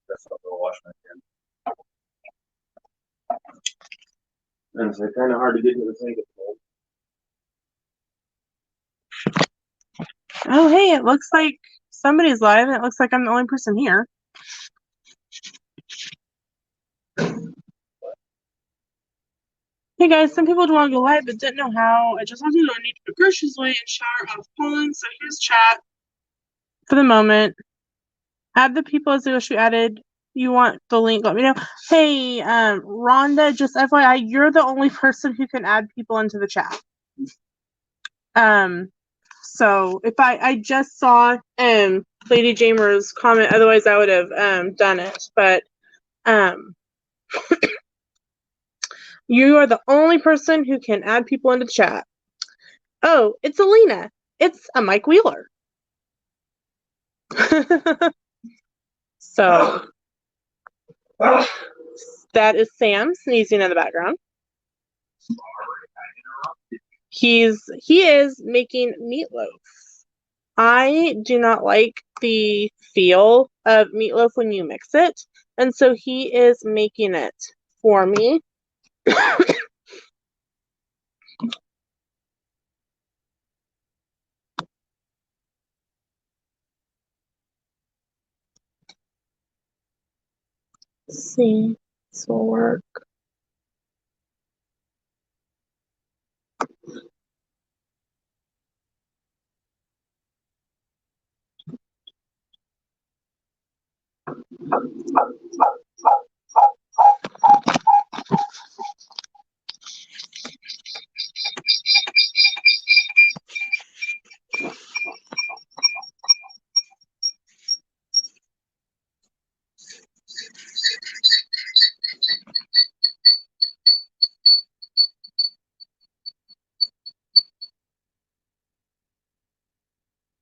guess I'll go wash my hands. And it's kind of hard to get into the sink. Oh, hey, it looks like somebody's live, and it looks like I'm the only person here. Hey guys, some people want to go live but didn't know how. I just want you to need to put groceries away and shower out of pollen. So here's chat for the moment. Add the people as they wish to be added. You want the link, let me know. Hey, Rhonda, just FYI, you're the only person who can add people into the chat. So if I just saw Lady Jamer's comment, otherwise I would have done it. But you are the only person who can add people into the chat. Oh, it's Alina. It's a Mike Wheeler. So that is Sam sneezing in the background. He is making meatloaf. I do not like the feel of meatloaf when you mix it, and so he is making it for me. Let's see, this will work.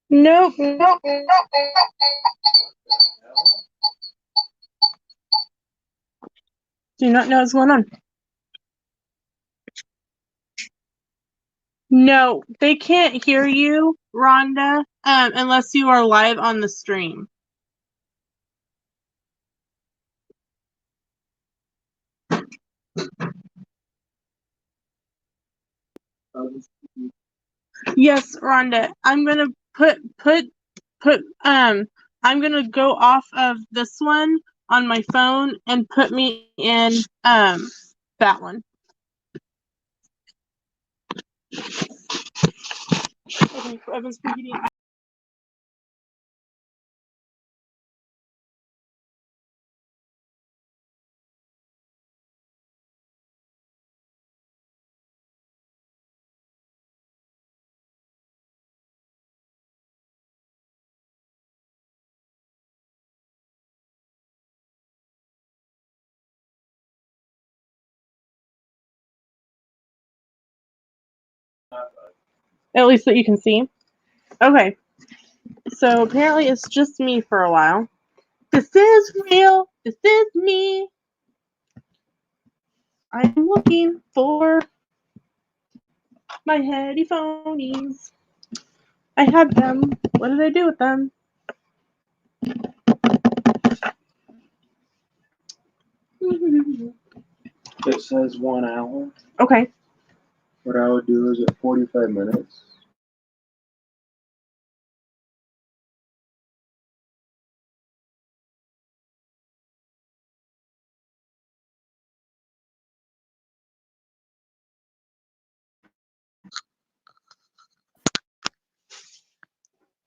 Nope. Do not know what's going on. No, they can't hear you, Rhonda, unless you are live on the stream. Yes, Rhonda, I'm gonna I'm gonna go off of this one on my phone and put me in that one. Okay, Evan's preheating. At least that you can see. Okay. So apparently it's just me for a while. This is real. This is me. I'm looking for my headphones. I had them. What did I do with them? It says 1 hour. Okay. What I would do is at 45 minutes.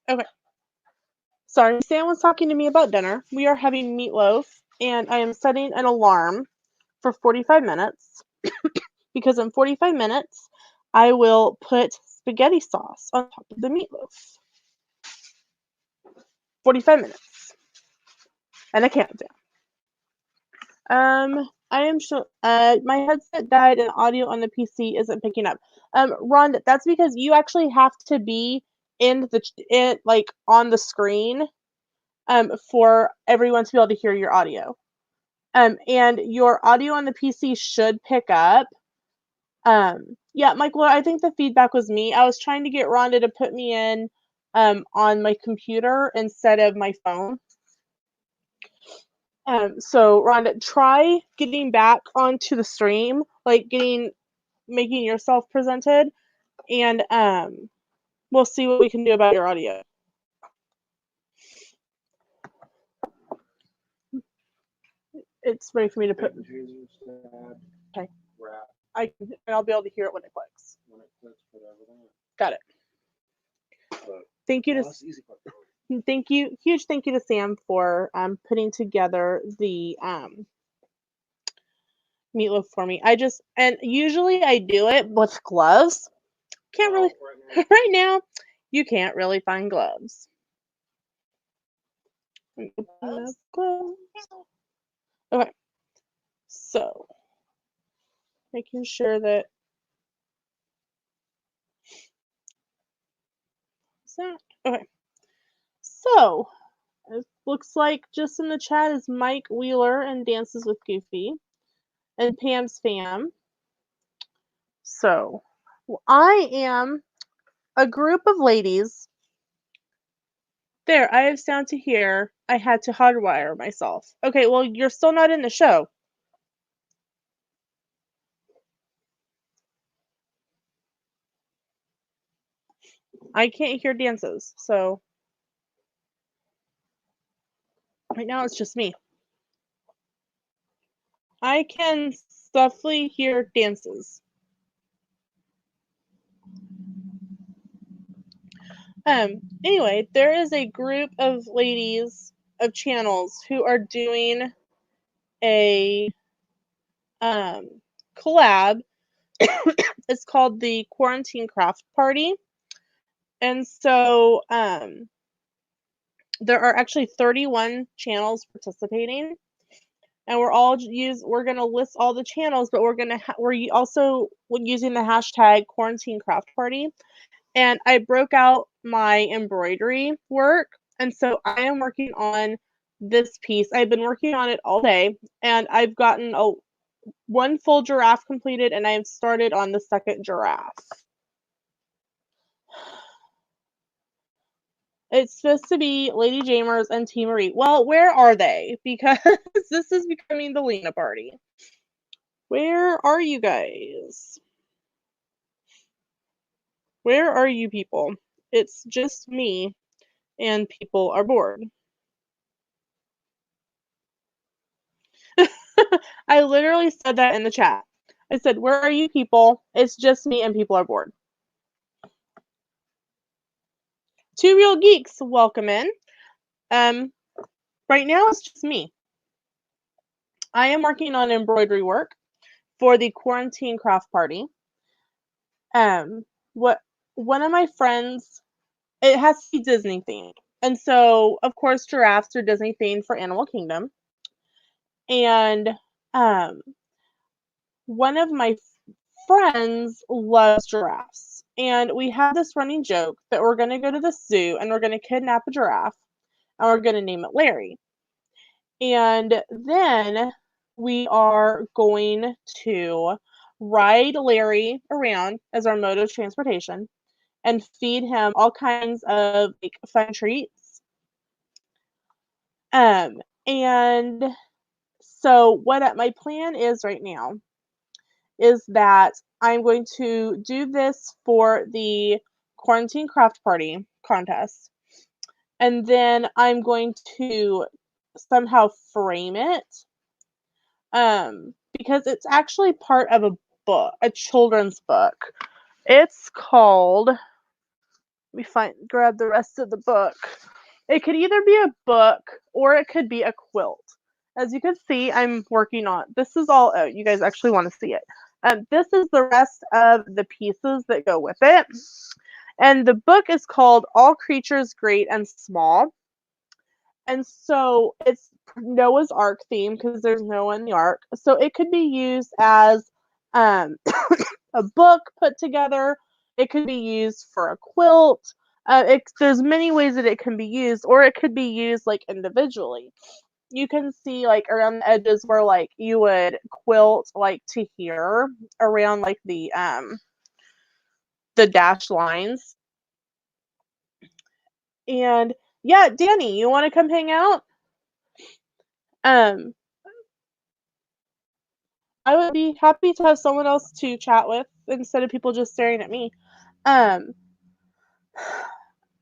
Okay. Sorry, Sam was talking to me about dinner. We are having meatloaf, and I am setting an alarm for 45 minutes because in 45 minutes, I will put spaghetti sauce on top of the meatloaf. 45 minutes. And a countdown. I am sure my headset died and audio on the PC isn't picking up. Rhonda, that's because you actually have to be on the screen for everyone to be able to hear your audio. And your audio on the PC should pick up. Yeah, Michael, I think the feedback was me. I was trying to get Rhonda to put me in on my computer instead of my phone. So Rhonda, try getting back onto the stream, like making yourself presented, and we'll see what we can do about your audio. It's ready for me to put. Okay. I'll be able to hear it when it clicks. Got it. Thank you huge thank you to Sam for putting together the meatloaf for me. And usually I do it with gloves. Can't really right now. You can't really find gloves. Okay, so making sure that okay. So it looks like just in the chat is Mike Wheeler and Dances with Goofy and Pam's fam. So I am a group of ladies. There, I have sound to hear. I had to hardwire myself. Okay, well, you're still not in the show. I can't hear dances, so right now it's just me. I can softly hear dances. Anyway, there is a group of ladies of channels who are doing a collab. It's called the Quarantine Craft Party. And so there are actually 31 channels participating. And we're going to list all the channels, but we're also using the hashtag Quarantine Craft Party. And I broke out my embroidery work. And so I am working on this piece. I've been working on it all day, and I've gotten one full giraffe completed, and I've started on the second giraffe. It's supposed to be Lady Jamers and T. Marie. Well, where are they? Because this is becoming the Lena party. Where are you guys? Where are you people? It's just me, and people are bored. I literally said that in the chat. I said, where are you people? It's just me, and people are bored. Two Real Geeks, welcome in. Right now it's just me. I am working on embroidery work for the Quarantine Craft Party. One of my friends, it has to be Disney themed. And so, of course, giraffes are Disney themed for Animal Kingdom. And one of my friends loves giraffes. And we have this running joke that we're going to go to the zoo and we're going to kidnap a giraffe and we're going to name it Larry. And then we are going to ride Larry around as our mode of transportation and feed him all kinds of like fun treats. And so what my plan is right now is that I'm going to do this for the Quarantine Craft Party contest. And then I'm going to somehow frame it. Because it's actually part of a book, a children's book. It's called, grab the rest of the book. It could either be a book or it could be a quilt. As you can see, I'm working on, this is all, oh, you guys actually want to see it. This is the rest of the pieces that go with it. And the book is called All Creatures Great and Small. And so it's Noah's Ark theme because there's Noah in the Ark. So it could be used as a book put together. It could be used for a quilt. There's many ways that it can be used, or it could be used like individually. You can see like around the edges where like you would quilt like to here around like the dashed lines. And yeah, Danny, you want to come hang out? Um, I would be happy to have someone else to chat with instead of people just staring at me. Um,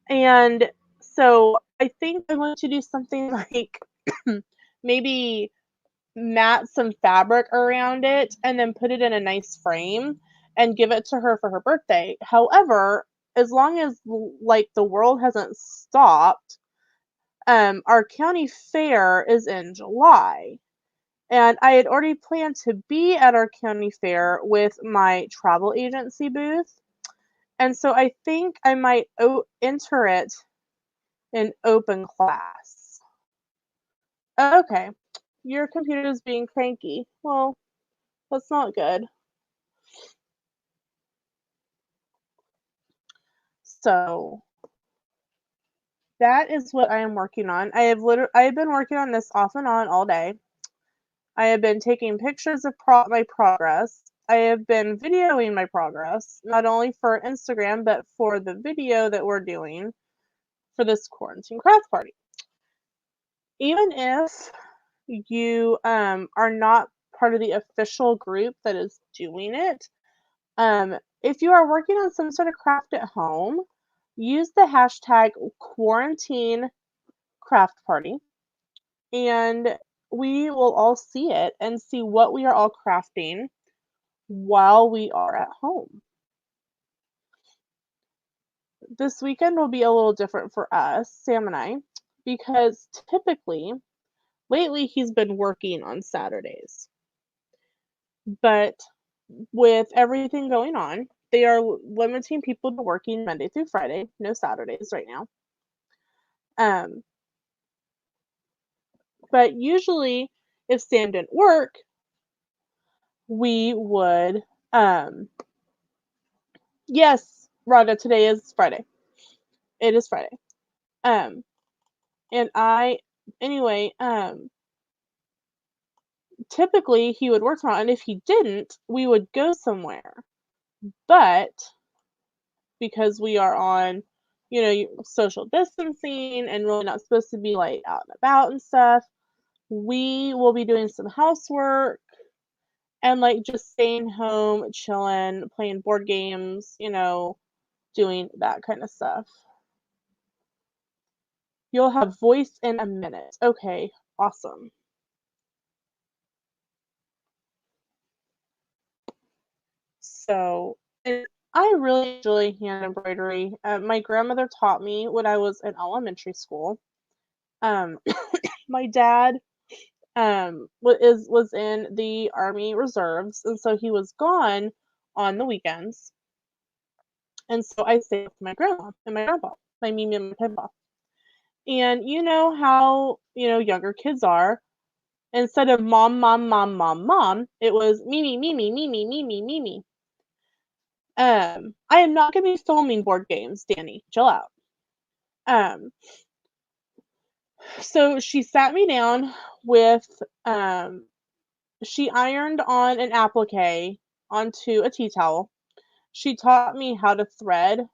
and so I think I want to do something like maybe mat some fabric around it and then put it in a nice frame and give it to her for her birthday. However, as long as like the world hasn't stopped, our county fair is in July. And I had already planned to be at our county fair with my travel agency booth. And so I think I might enter it in open class. Okay, your computer is being cranky. Well, that's not good. So that is what I am working on. I have been working on this off and on all day. I have been taking pictures of my progress. I have been videoing my progress, not only for Instagram, but for the video that we're doing for this quarantine craft party. Even if you are not part of the official group that is doing it, if you are working on some sort of craft at home, use the hashtag quarantine craft party and we will all see it and see what we are all crafting while we are at home. This weekend will be a little different for us, Sam and I, because typically, lately, he's been working on Saturdays. But with everything going on, they are limiting people to working Monday through Friday, no Saturdays right now. Um, but usually, if Sam didn't work, we would, yes, Rhonda, today is Friday. It is Friday. Um, and anyway, typically he would work tomorrow, and if he didn't, we would go somewhere. But because we are on, social distancing and really not supposed to be like out and about and stuff, we will be doing some housework and like just staying home, chilling, playing board games, doing that kind of stuff. You'll have voice in a minute. Okay, awesome. So, and I really enjoy hand embroidery. My grandmother taught me when I was in elementary school. Um, my dad was in the Army Reserves, and so he was gone on the weekends. And so I stayed with my grandma and my grandpa, my Mimi and my grandpa. And you know how younger kids are. Instead of mom, mom, mom, mom, mom, it was Mimi, Mimi, Mimi, Mimi, Mimi. I am not gonna be filming board games, Danny. Chill out. Um, so she sat me down with she ironed on an applique onto a tea towel. She taught me how to thread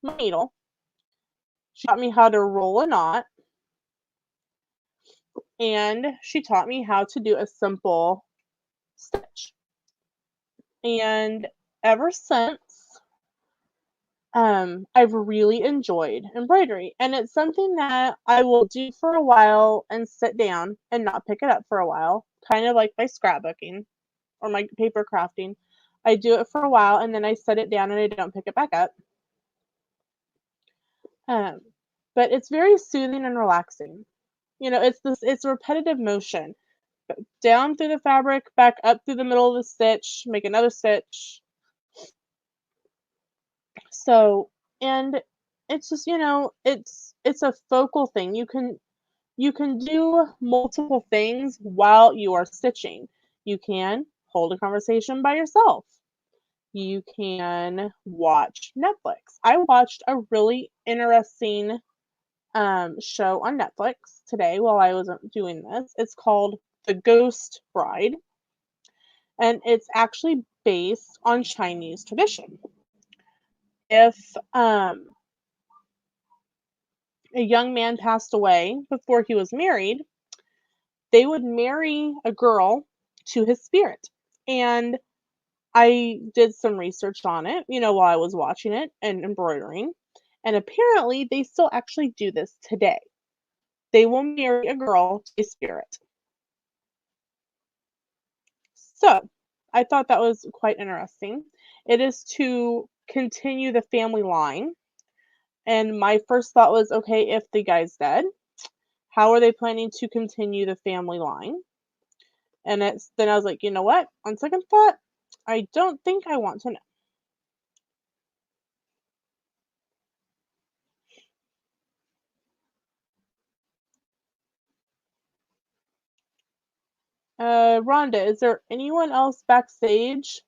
my needle. She taught me how to roll a knot, and she taught me how to do a simple stitch. And ever since, I've really enjoyed embroidery, and it's something that I will do for a while and sit down and not pick it up for a while, kind of like my scrapbooking or my paper crafting. I do it for a while and then I set it down and I don't pick it back up. Um, but it's very soothing and relaxing. It's repetitive motion. Down through the fabric, back up through the middle of the stitch, make another stitch. So, and it's just, it's a focal thing. You can do multiple things while you are stitching. You can hold a conversation by yourself. You can watch Netflix. I watched a really interesting show on Netflix today while I was doing this. It's called The Ghost Bride, and it's actually based on Chinese tradition. If a young man passed away before he was married, they would marry a girl to his spirit. And I did some research on it, while I was watching it and embroidering. And apparently, they still actually do this today. They will marry a girl to a spirit. So, I thought that was quite interesting. It is to continue the family line. And my first thought was, okay, if the guy's dead, how are they planning to continue the family line? And then I was like, you know what? On second thought, I don't think I want to know. Rhonda, is there anyone else backstage?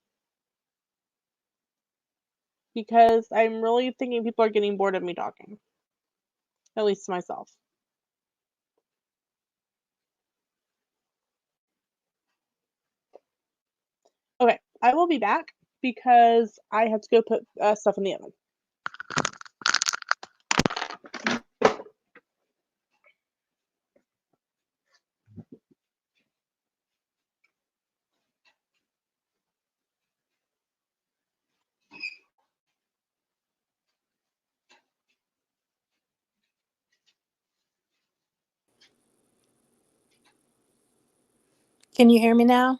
Because I'm really thinking people are getting bored of me talking. At least myself. Okay, I will be back because I have to go put stuff in the oven. Can you hear me now?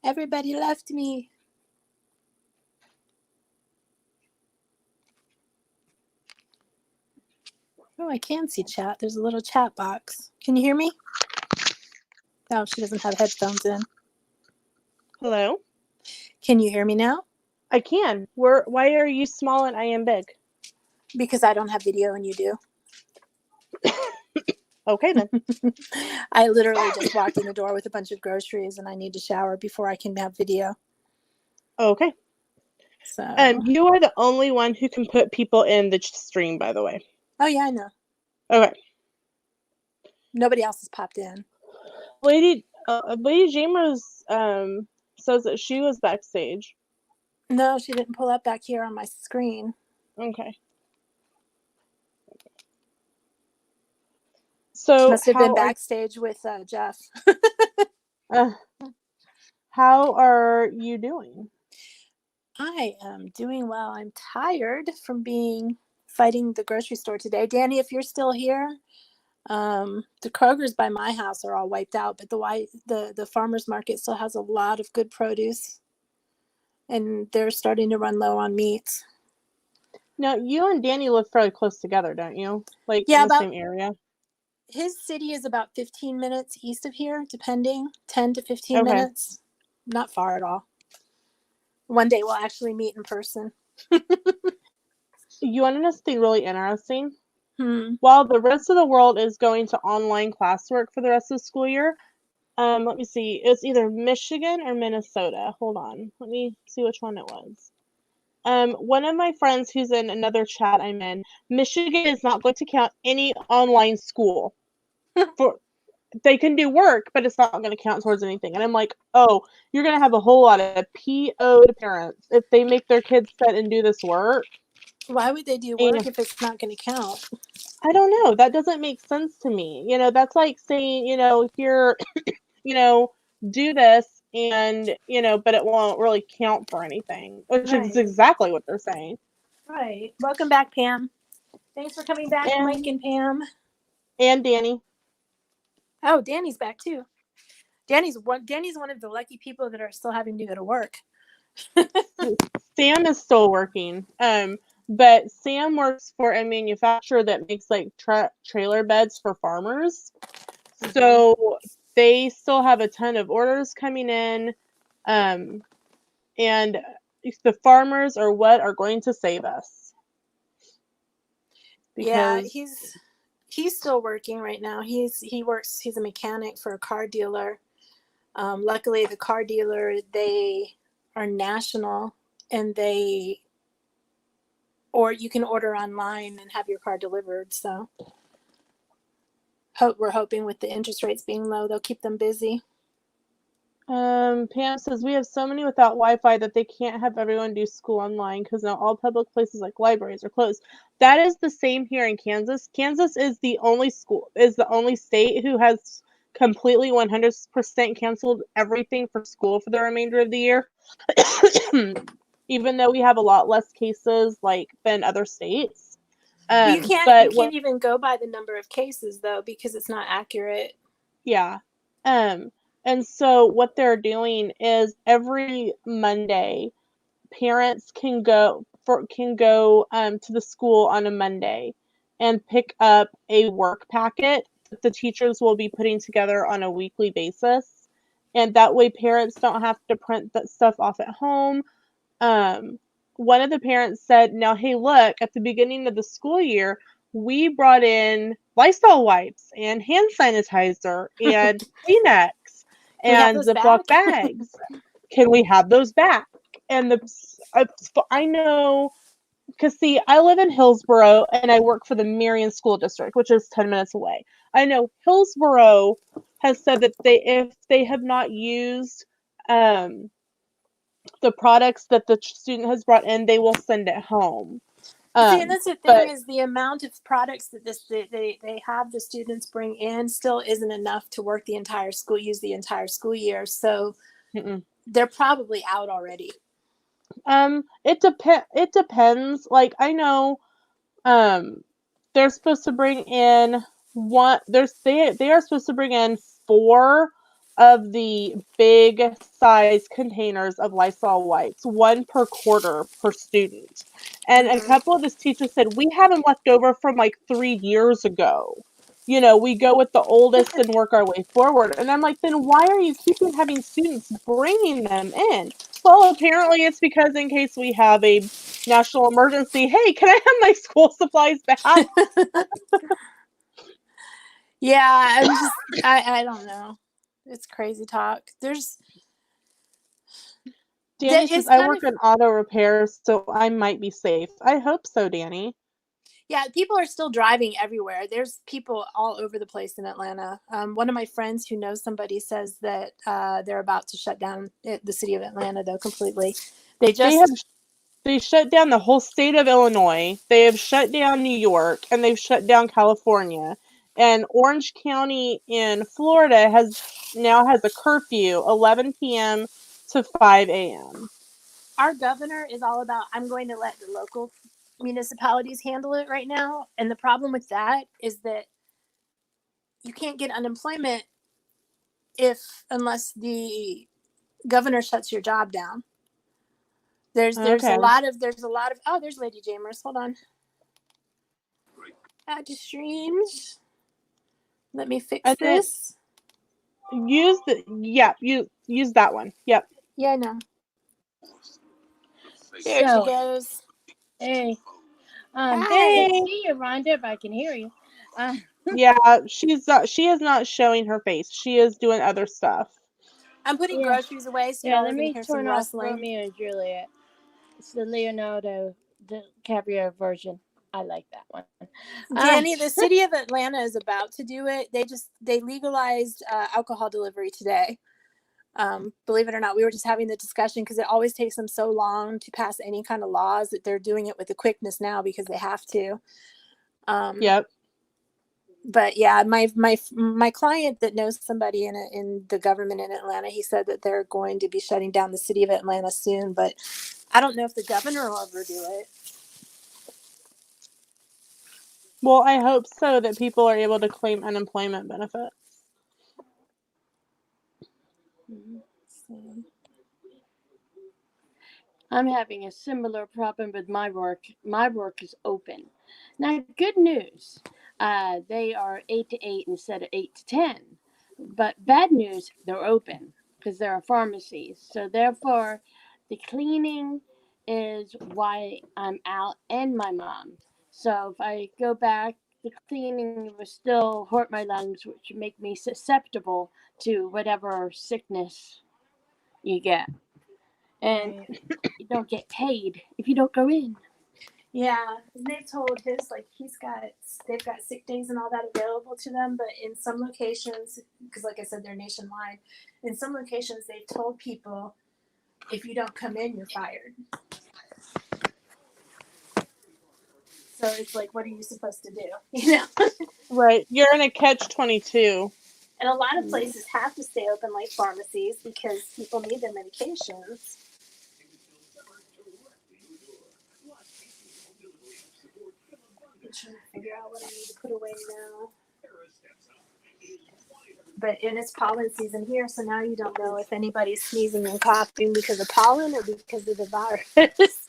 Everybody left me. Oh, I can see chat. There's a little chat box. Can you hear me? Oh, she doesn't have headphones in. Hello? Can you hear me now? I can. Why are you small and I am big? Because I don't have video and you do. Okay, then. I literally just walked in the door with a bunch of groceries and I need to shower before I can have video. Okay. So. You are the only one who can put people in the stream, by the way. Oh, yeah, I know. Okay. Nobody else has popped in. Lady Jamers says that she was backstage. No, she didn't pull up back here on my screen. Okay. So she must have been backstage with Jeff. How are you doing? I am doing well. I'm tired from fighting the grocery store today. Danny, if you're still here, the Kroger's by my house are all wiped out, but the farmer's market still has a lot of good produce, and they're starting to run low on meats. Now, you and Danny live fairly close together, don't you? Like, yeah, in the same area? His city is about 15 minutes east of here, depending, 10 to 15 minutes. Not far at all. One day we'll actually meet in person. You want to know something really interesting? Hmm. While the rest of the world is going to online classwork for the rest of the school year, let me see. It's either Michigan or Minnesota. Hold on. Let me see which one it was. One of my friends who's in another chat I'm in, Michigan is not going to count any online school. They can do work, but it's not going to count towards anything. And I'm like, oh, you're going to have a whole lot of PO'd parents if they make their kids sit and do this work. Why would they do work if it's not going to count? I don't know. That doesn't make sense to me. That's like saying, here, do this and, but it won't really count for anything, which is exactly what they're saying. Right. Welcome back, Pam. Thanks for coming back, Mike and Pam. And Danny. Oh, Danny's back too. Danny's one of the lucky people that are still having to go to work. Sam is still working. But Sam works for a manufacturer that makes like trailer beds for farmers. Mm-hmm. So they still have a ton of orders coming in. And the farmers are what are going to save us. Yeah, he's still working right now. He's a mechanic for a car dealer. Luckily the car dealer, they are national and or you can order online and have your car delivered. So we're hoping with the interest rates being low, they'll keep them busy. Pam says we have so many without Wi-Fi that they can't have everyone do school online because now all public places like libraries are closed. That is the same here in Kansas. Kansas is the only state who has completely 100% canceled everything for school for the remainder of the year. Even though we have a lot less cases than other states. Well, you But can't even go by the number of cases though, because it's not accurate. yeah. And so what they're doing is every Monday, parents can go to the school on a Monday and pick up a work packet that the teachers will be putting together on a weekly basis. And that way parents don't have to print that stuff off at home. One of the parents said, now, hey, look, at the beginning of the school year, we brought in Lysol wipes and hand sanitizer and Kleenex Can we have and those Ziploc back? bags. Can we have those back? And I know, because see, I live in Hillsboro and I work for the Marion School District, which is 10 minutes away. I know Hillsboro has said that if they have not used the products that the student has brought in, they will send it home. See, and that's the But thing is the amount of products that they have the students bring in still isn't enough to use the entire school year. So they're probably out already. it depends. Like, I know they're supposed to bring in they are supposed to bring in 4 of the big size containers of Lysol wipes, 1 per quarter per student. And a couple of the teachers said, we have them left over from 3 years ago. We go with the oldest and work our way forward. And I'm like, then why are you keeping having students bringing them in? Well, apparently it's because in case we have a national emergency, hey, can I have my school supplies back? Yeah, I don't know. It's crazy talk. Danny says, I work in auto repairs, so I might be safe. I hope so, Danny. Yeah, people are still driving everywhere. There's people all over the place in Atlanta. One of my friends who knows somebody says that they're about to shut down the city of Atlanta, though, completely. They shut down the whole state of Illinois. They have shut down New York, and they've shut down California. And Orange County in Florida now has a curfew, 11 p.m. to 5 a.m. Our governor is all about, I'm going to let the local municipalities handle it right now. And the problem with that is that you can't get unemployment unless the governor shuts your job down. There's a lot of oh, there's Lady Jamers. Hold on. Add to streams. Let me fix this. Use that one. Yep. Yeah, I know. There she goes. Hey. Hi. Hey, see you, Rhonda, if I can hear you. Yeah, she is not showing her face. She is doing other stuff. I'm putting groceries away, so let me turn off Romeo and Juliet. It's the Leonardo DiCaprio version. I like that one. Danny, the city of Atlanta is about to do it. They legalized alcohol delivery today. Believe it or not, we were just having the discussion because it always takes them so long to pass any kind of laws that they're doing it with the quickness now because they have to. Yep. But yeah, my client that knows somebody in the government in Atlanta, he said that they're going to be shutting down the city of Atlanta soon, but I don't know if the governor will ever do it. Well, I hope so, that people are able to claim unemployment benefits. I'm having a similar problem with my work. My work is open. Now, good news. They are 8 to 8 instead of 8 to 10. But bad news, they're open because there are pharmacies. So therefore, the cleaning is why I'm out, and my mom. So if I go back, the cleaning will still hurt my lungs, which make me susceptible to whatever sickness you get. And you don't get paid if you don't go in. Yeah, and they've told his like they've got sick days and all that available to them, but in some locations, because like I said, they're nationwide. In some locations, they've told people if you don't come in, you're fired. So it's like, what are you supposed to do? You know. Right. You're in a catch-22. And a lot of places have to stay open, like pharmacies, because people need their medications. I'm trying to figure out what I need to put away now. And it's pollen season here, so now you don't know if anybody's sneezing and coughing because of pollen or because of the virus.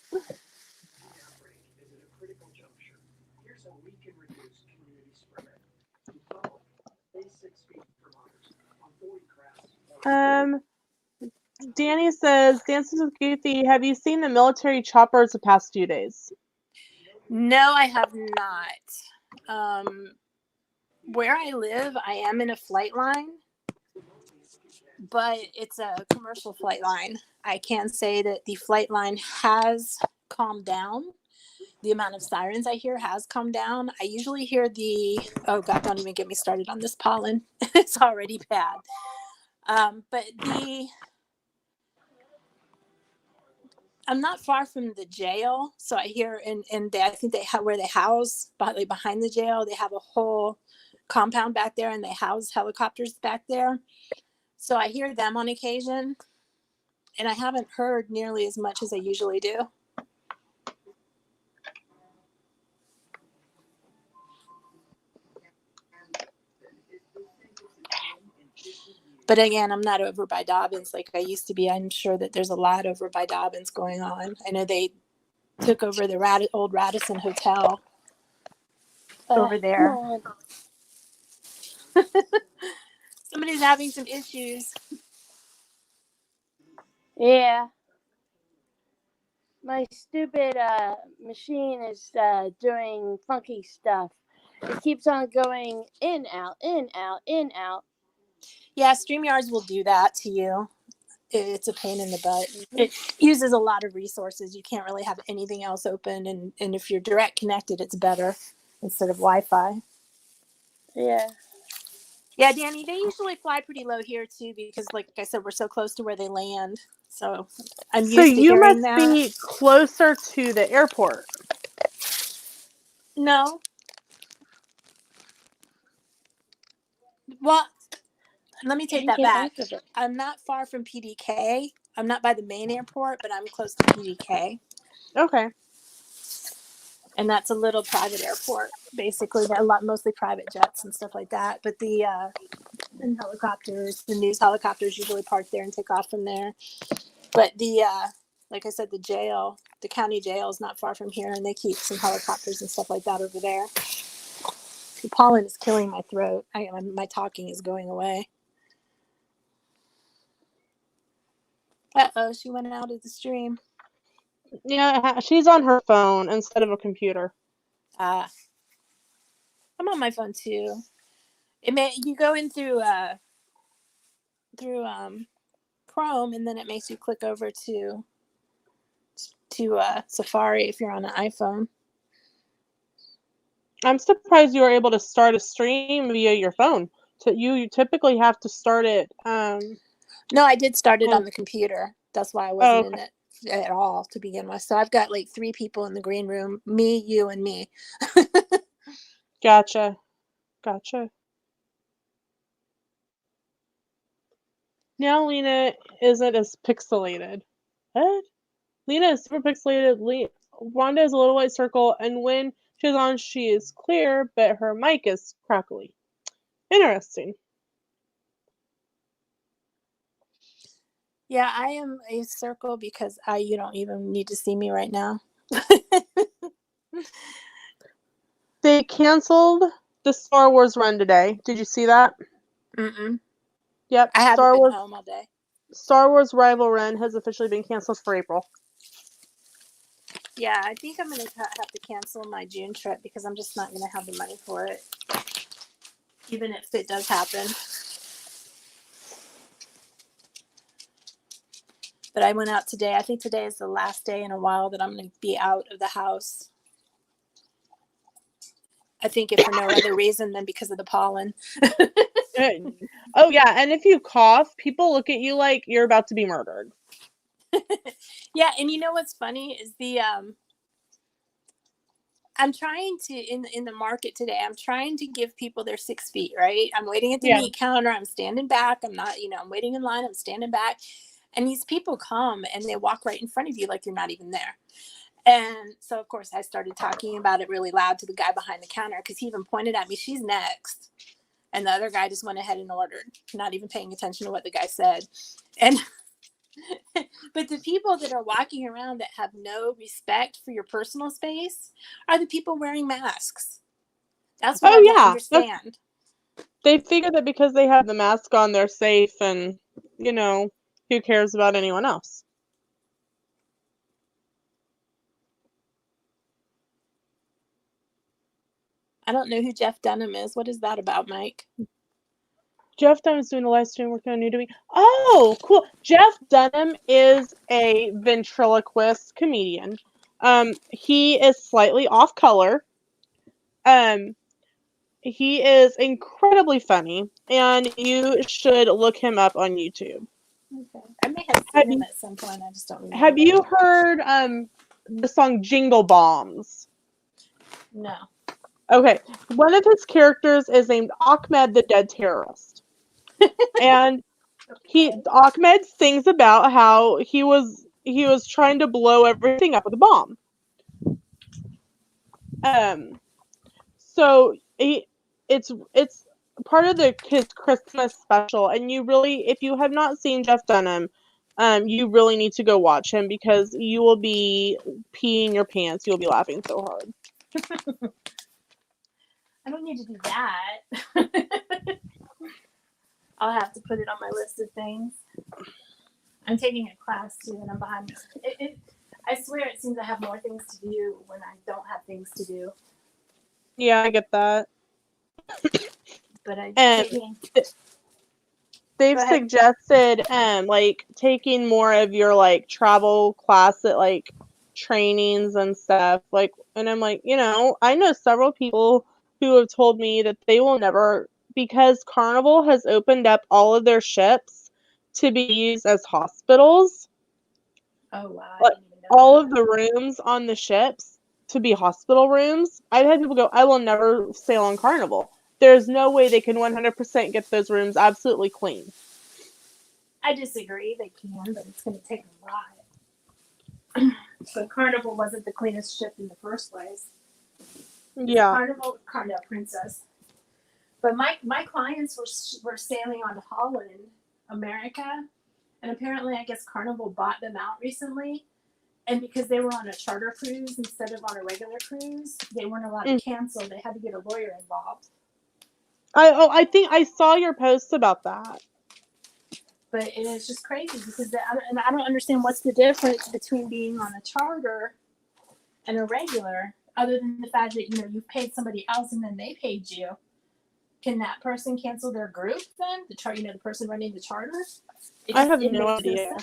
Danny says, Dances with Goofy, have you seen the military choppers the past few days? No, I have not. Where I live, I am in a flight line, but it's a commercial flight line. I can say that the flight line has calmed down. The amount of sirens I hear has calmed down. I usually hear oh God, don't even get me started on this pollen. It's already bad. But I'm not far from the jail, so I hear I think they have where they house behind the jail. They have a whole compound back there, and they house helicopters back there. So I hear them on occasion, and I haven't heard nearly as much as I usually do. But again, I'm not over by Dobbins like I used to be. I'm sure that there's a lot over by Dobbins going on. I know they took over the old Radisson Hotel over there. Somebody's having some issues. Yeah. My stupid machine is doing funky stuff. It keeps on going in, out, in, out, in, out. Yeah, StreamYards will do that to you. It's a pain in the butt. It uses a lot of resources. You can't really have anything else open. And if you're direct connected, it's better instead of Wi-Fi. Yeah. Yeah, Danny, they usually fly pretty low here too because, like I said, we're so close to where they land. So I'm used to hearing that. So you must be closer to the airport. No. Well, let me take that back. I'm not far from PDK. I'm not by the main airport, but I'm close to PDK. Okay. And that's a little private airport, basically. Mostly private jets and stuff like that. But and helicopters, the news helicopters usually park there and take off from there. But like I said, the county jail is not far from here, and they keep some helicopters and stuff like that over there. The pollen is killing my throat. My talking is going away. Uh-oh, she went out of the stream. Yeah, she's on her phone instead of a computer. I'm on my phone too. You go in through Chrome, and then it makes you click over to Safari if you're on an iPhone. I'm surprised you were able to start a stream via your phone. So you typically have to start it. No, I did start it on the computer. That's why I wasn't in it at all to begin with. So I've got like 3 people in the green room: me, you, and me. Gotcha. Now Lena isn't as pixelated. What? Lena is super pixelated. Wanda is a little white circle, and when she's on, she is clear, but her mic is crackly. Interesting. Yeah, I am a circle because you don't even need to see me right now. They canceled the Star Wars run today. Did you see that? Mm-mm. Yep. I haven't been home all day. Star Wars Rival Run has officially been canceled for April. Yeah, I think I'm going to have to cancel my June trip because I'm just not going to have the money for it, even if it does happen. But I went out today. I think today is the last day in a while that I'm going to be out of the house. I think if for no other reason than because of the pollen. Oh yeah, and if you cough, people look at you like you're about to be murdered. Yeah, and you know what's funny is I'm trying to in the market today. I'm trying to give people their 6 feet. Right. I'm waiting at the Yeah. meat counter. I'm standing back. I'm not. I'm waiting in line. I'm standing back, and these people come and they walk right in front of you like you're not even there. And so of course I started talking about it really loud to the guy behind the counter because he even pointed at me. She's next, and the other guy just went ahead and ordered, not even paying attention to what the guy said, and. But the people that are walking around that have no respect for your personal space are the people wearing masks. That's what I don't understand. They figure that because they have the mask on, they're safe, and who cares about anyone else? I don't know who Jeff Dunham is. What is that about, Mike? Jeff Dunham's doing a live stream working on New to Me. Oh, cool. Jeff Dunham is a ventriloquist comedian. He is slightly off color. He is incredibly funny, and you should look him up on YouTube. Okay. I may have seen him at some point. I just don't remember. Have you heard the song Jingle Bombs? No. Okay. One of his characters is named Ahmed the Dead Terrorist. And Ahmed sings about how he was trying to blow everything up with a bomb. So it's part of his Christmas special, and if you have not seen Jeff Dunham, you really need to go watch him because you will be peeing your pants. You'll be laughing so hard. I don't need to do that. I'll have to put it on my list of things. I'm taking a class too, and I'm behind. I swear it seems I have more things to do when I don't have things to do. Yeah, I get that. But they've suggested taking more of your travel class at trainings and stuff. And I'm I know several people who have told me that they will never, because Carnival has opened up all of their ships to be used as hospitals. Oh wow. All of the rooms on the ships to be hospital rooms. I've had people go, I will never sail on Carnival. There's no way they can 100% get those rooms absolutely clean. I disagree. They can, but it's going to take a lot. So Carnival wasn't the cleanest ship in the first place. Yeah. Carnival Princess. But my clients were sailing on Holland, America, and apparently I guess Carnival bought them out recently. And because they were on a charter cruise instead of on a regular cruise, they weren't allowed to cancel. They had to get a lawyer involved. I think I saw your posts about that. But it is just crazy because I don't understand what's the difference between being on a charter and a regular, other than the fact that you paid somebody else and then they paid you. Can that person cancel their group then? The person running the charter? I have no idea.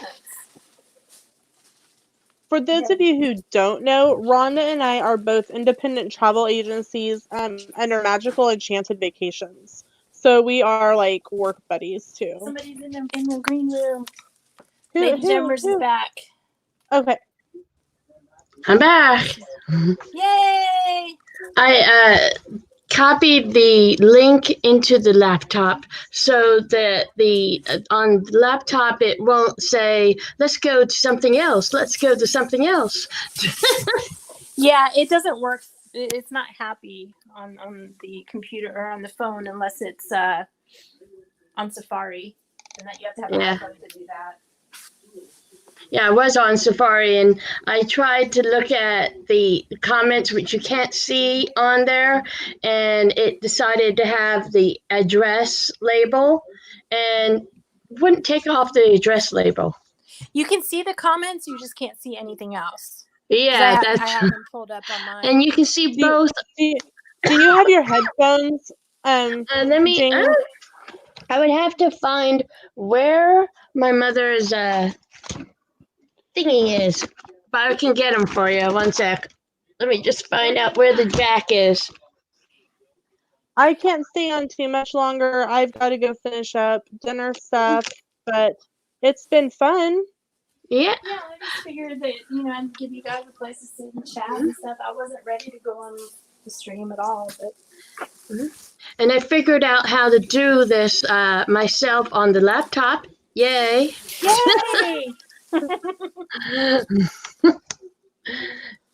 For those of you who don't know, Rhonda and I are both independent travel agencies under Magical Enchanted Vacations. So we are work buddies too. Somebody's in the green room. Lady Jemmers is back. Okay. I'm back. Yay! I copied the link into the laptop so that on the laptop it won't say, let's go to something else. Let's go to something else. Yeah, it doesn't work. It's not happy on the computer or on the phone unless it's on Safari. And that you have to have an iPhone to do that. Yeah, I was on Safari and I tried to look at the comments, which you can't see on there, and it decided to have the address label and wouldn't take off the address label. You can see the comments, you just can't see anything else. Yeah, I have them pulled up on mine. And you can see both. Do you have your headphones? Let me. I would have to find where my mother's thingy is, but I can get them for you. One sec. Let me just find out where the jack is. I can't stay on too much longer. I've got to go finish up dinner stuff, but it's been fun. Yeah. Yeah, I just figured that, I'd give you guys a place to sit and chat and stuff. I wasn't ready to go on the stream at all, but And I figured out how to do this myself on the laptop. Yay. yay!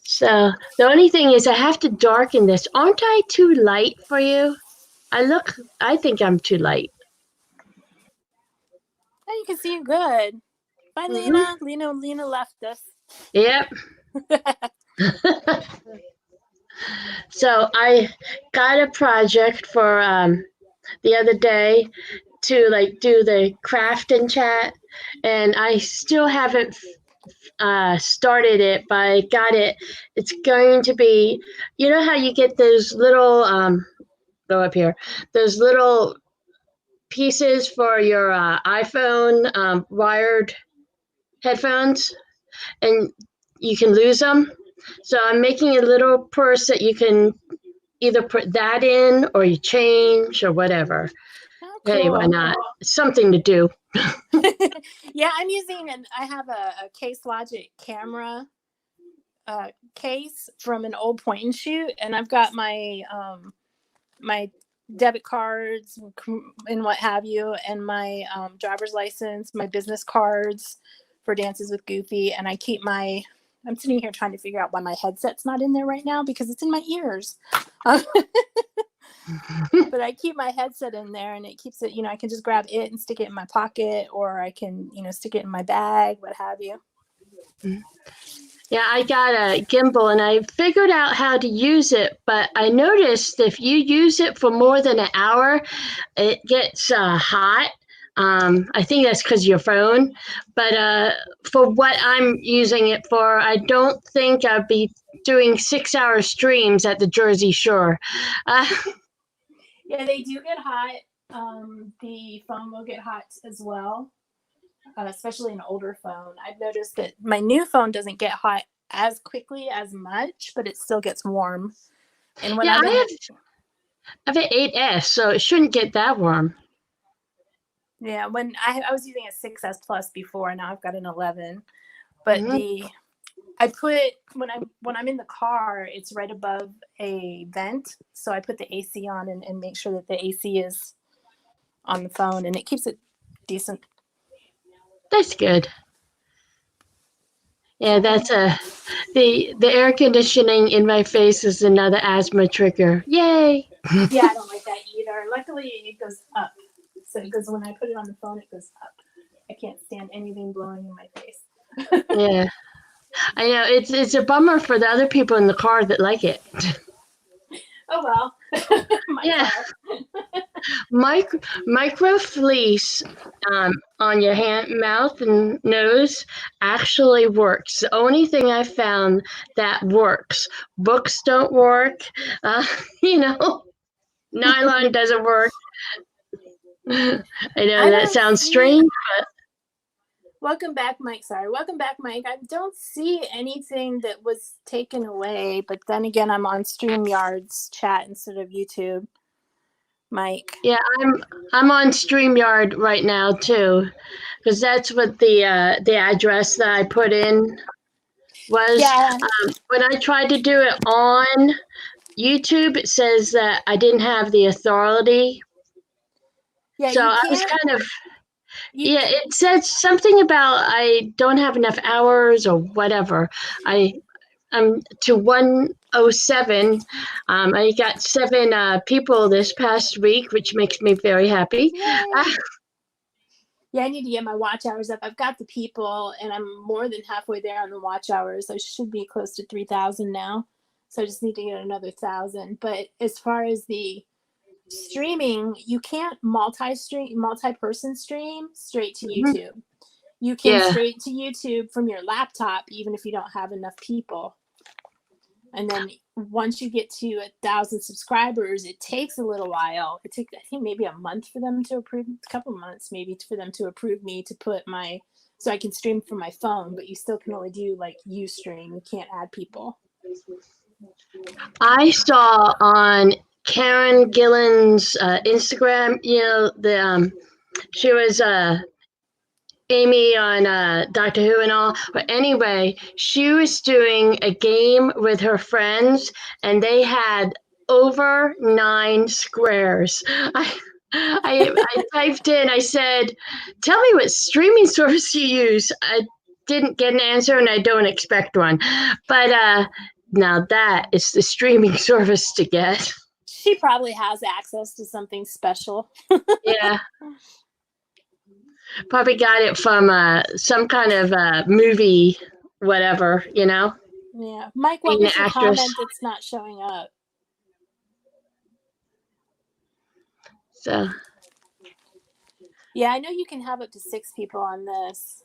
So the only thing is I have to darken this. Aren't I too light for you? I think I'm too light. Now you can see you good. Bye, Mhm. Lena. Lena left us. Yep. So I got a project for the other day to like do the craft and chat, and I still haven't started it, but I got it. It's going to be, you know how you get those little go up here, those little pieces for your iPhone wired headphones, and you can lose them. So I'm making a little purse that you can either put that in or you change or whatever. Oh, Hey, why cool. not? It's something to do. Yeah, I'm I have a Case Logic camera case from an old point and shoot, and I've got my my debit cards and what have you, and my driver's license, my business cards for Dances with Goofy, and I'm sitting here trying to figure out why my headset's not in there right now because it's in my ears. But I keep my headset in there, and it keeps it, I can just grab it and stick it in my pocket, or I can, stick it in my bag, what have you. Yeah, I got a gimbal and I figured out how to use it, but I noticed if you use it for more than an hour, it gets hot. I think that's because of your phone, but for what I'm using it for, I don't think I'd be doing 6-hour streams at the Jersey Shore. Yeah, they do get hot. The phone will get hot as well, especially an older phone. I've noticed that my new phone doesn't get hot as quickly as much, but it still gets warm. And when Yeah, I've been, I have an 8S, so it shouldn't get that warm. yeah, when I was using a 6S Plus before, now I've got an 11. But I put when I'm in the car, it's right above a vent, so I put the AC on and make sure that the AC is on the phone, and it keeps it decent. That's good. Yeah, that's the air conditioning in my face is another asthma trigger. Yay! Yeah, I don't like that either. Luckily, it goes up. So it goes when I put it on the phone, it goes up. I can't stand anything blowing in my face. Yeah, I know it's a bummer for the other people in the car that like it. Oh well. Yeah, micro fleece on your hand, mouth, and nose actually works. The only thing I found that works. Books don't work. You know, nylon doesn't work. I know that sounds strange, but Welcome back, Mike. Sorry. Welcome back, Mike. I don't see anything that was taken away, but then again, I'm on StreamYard's chat instead of YouTube. Mike. yeah, I'm on StreamYard right now too, because that's what the address that I put in was. Yeah. When I tried to do it on YouTube, it says that I didn't have the authority. Yeah, So you I was can't. kind of it said something about I don't have enough hours or whatever. I'm to 107. I got 7 people this past week, which makes me very happy. Yeah, I need to get my watch hours up. I've got the people, and I'm more than halfway there on the watch hours. I should be close to 3,000 now. So I just need to get another 1,000. But as far as the streaming, you can't multi-person stream straight to YouTube. You can straight to YouTube from your laptop, even if you don't have enough people. And then once you get to 1,000 subscribers, it takes a little while. It takes, I think, maybe a month for them to approve, a couple of months maybe for them to approve me to put so I can stream from my phone, but you still can only do like Ustream. You can't add people. I saw on Karen Gillan's Instagram. She was Amy on Doctor Who and all. But anyway, she was doing a game with her friends, and they had over 9 squares. I typed in, I said, tell me what streaming service you use. I didn't get an answer, and I don't expect one. But now that is the streaming service to get. She probably has access to something special. Yeah. Probably got it from some kind of movie, whatever, Yeah. Mike, what Being was an your actress. comment that's not showing up? So, Yeah, I know you can have up to 6 people on this.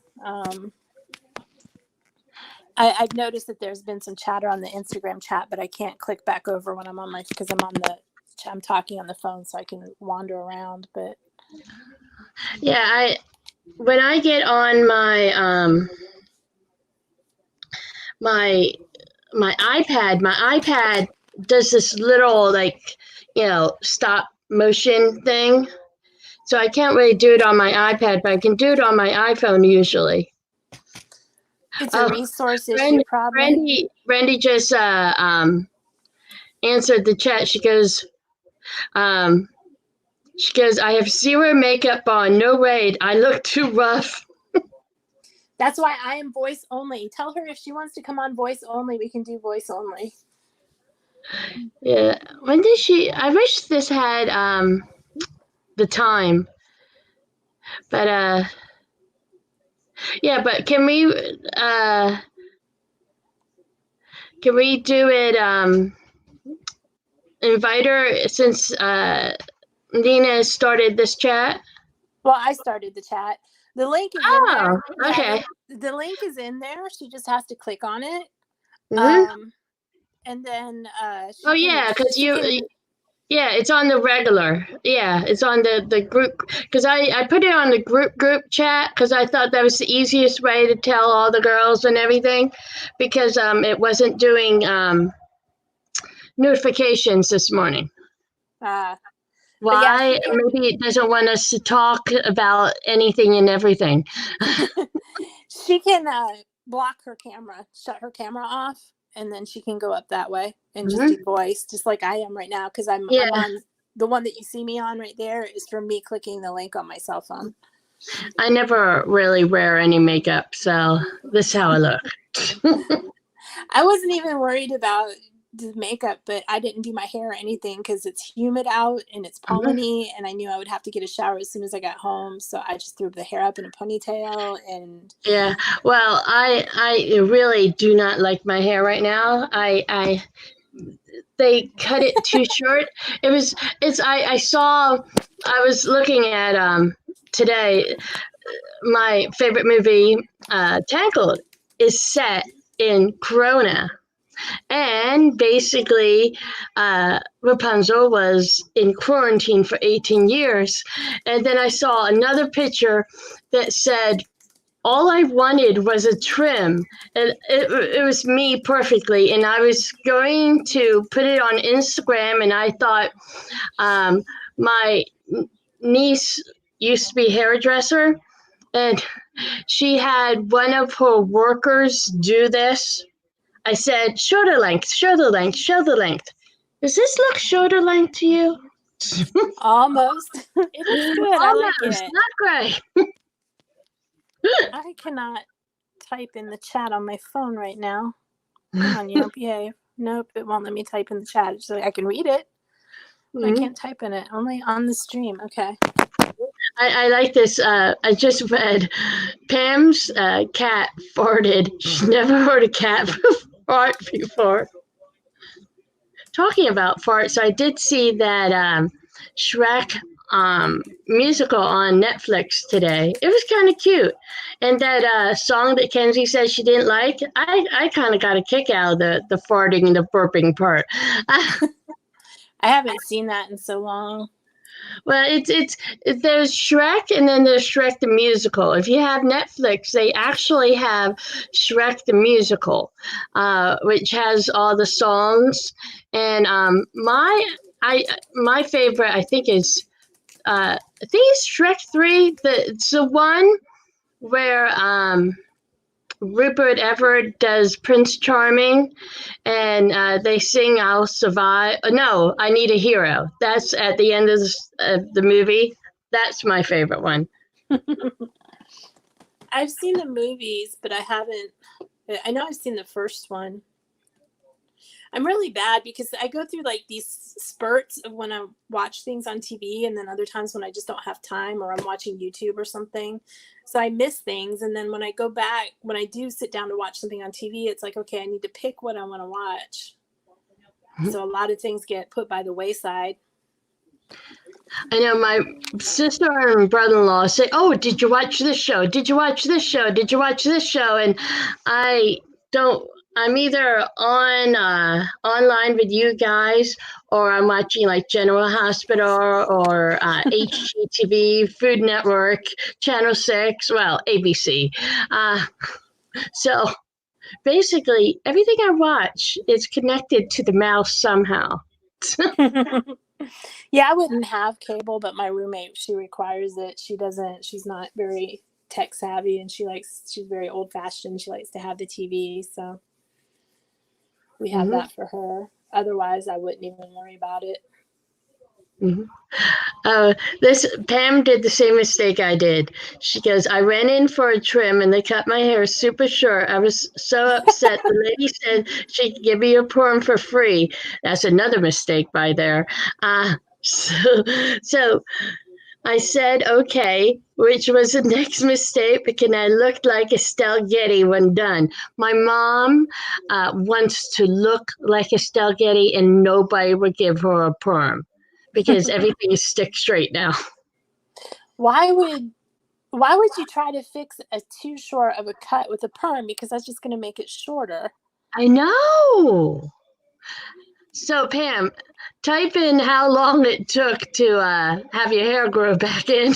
I've noticed that there's been some chatter on the Instagram chat, but I can't click back over when I'm on because I'm talking on the phone, so I can wander around. But yeah, when I get on my my iPad does this little stop motion thing. So I can't really do it on my iPad, but I can do it on my iPhone usually. it's a resource issue, probably. Brandy just answered the chat. She goes, I have 0 makeup on. No way. I look too rough. That's why I am voice only. Tell her if she wants to come on voice only, we can do voice only. Yeah. When did she? I wish this had the time. But yeah. But can we do it? Invite her since Nina started this chat. Well, I started the chat. The link is in Oh, there. okay. The link is in there. She just has to click on it. Mhm. And then Oh yeah, because yeah, it's on the regular. Yeah, it's on the group because I put it on the group chat because I thought that was the easiest way to tell all the girls and everything because it wasn't doing notifications this morning. Why? yeah, Maybe it doesn't want us to talk about anything and everything. she can block her camera, shut her camera off, and then she can go up that way and just do voice, just like I am right now, because I'm on the one that you see me on right there is from me clicking the link on my cell phone. I never really wear any makeup, so this is how I look. I wasn't even worried about the makeup, but I didn't do my hair or anything because it's humid out and it's polleny, and I knew I would have to get a shower as soon as I got home, so I just threw the hair up in a ponytail. And yeah, well, I really do not like my hair right now. They cut it too short. I was looking at today, my favorite movie, Tangled, is set in Corona. And basically, Rapunzel was in quarantine for 18 years. And then I saw another picture that said, all I wanted was a trim. And it was me perfectly. And I was going to put it on Instagram, and I thought my niece used to be a hairdresser, and she had one of her workers do this. I said, shoulder length, shoulder length, shoulder length. Does this look shoulder length to you? almost. It looks good. I like it. Not great. I cannot type in the chat on my phone right now. Come on, you behave. Nope, it won't let me type in the chat. So I can read it. I can't type in it. Only on the stream. Okay. I like this. I just read Pam's cat farted. She's never heard a cat fart before. Talking about farts, I did see that Shrek musical on Netflix today. It was kind of cute. And that song that Kenzie said she didn't like, I kind of got a kick out of the farting and the burping part. I haven't seen that in so long. Well, there's Shrek, and then there's Shrek the Musical. If you have Netflix, they actually have Shrek the Musical, which has all the songs. And my favorite I think is it's Shrek 3. It's the one where Rupert Everett does Prince Charming, and they sing "I'll Survive." No, I Need a Hero. That's at the end of the movie. That's my favorite one. I've seen the movies, but I haven't. I know I've seen the first one. I'm really bad because I go through like these spurts of when I watch things on TV, and then other times when I just don't have time or I'm watching YouTube or something. So I miss things. And then when I go back, when I do sit down to watch something on TV, it's like, okay, I need to pick what I want to watch. So a lot of things get put by the wayside. I know my sister and brother-in-law say, "Oh, did you watch this show? Did you watch this show? Did you watch this show?" And I don't. I'm either on online with you guys, or I'm watching like General Hospital or HGTV, Food Network, Channel 6, well, ABC. So basically, everything I watch is connected to the mouse somehow. Yeah, I wouldn't have cable, but my roommate, she requires it. She's not very tech savvy, and she's very old fashioned. She likes to have the TV. So we have that for her. Otherwise, I wouldn't even worry about it. This Pam did the same mistake I did. She goes, I went in for a trim and they cut my hair super short. I was so upset. The lady said she could give me a perm for free. That's another mistake by there. So I said, okay, which was the next mistake because I looked like Estelle Getty when done. My mom wants to look like Estelle Getty and nobody would give her a perm because everything is stick straight now. Why would you try to fix a too short of a cut with a perm? Because that's just going to make it shorter. I know. So Pam, type in how long it took to have your hair grow back in.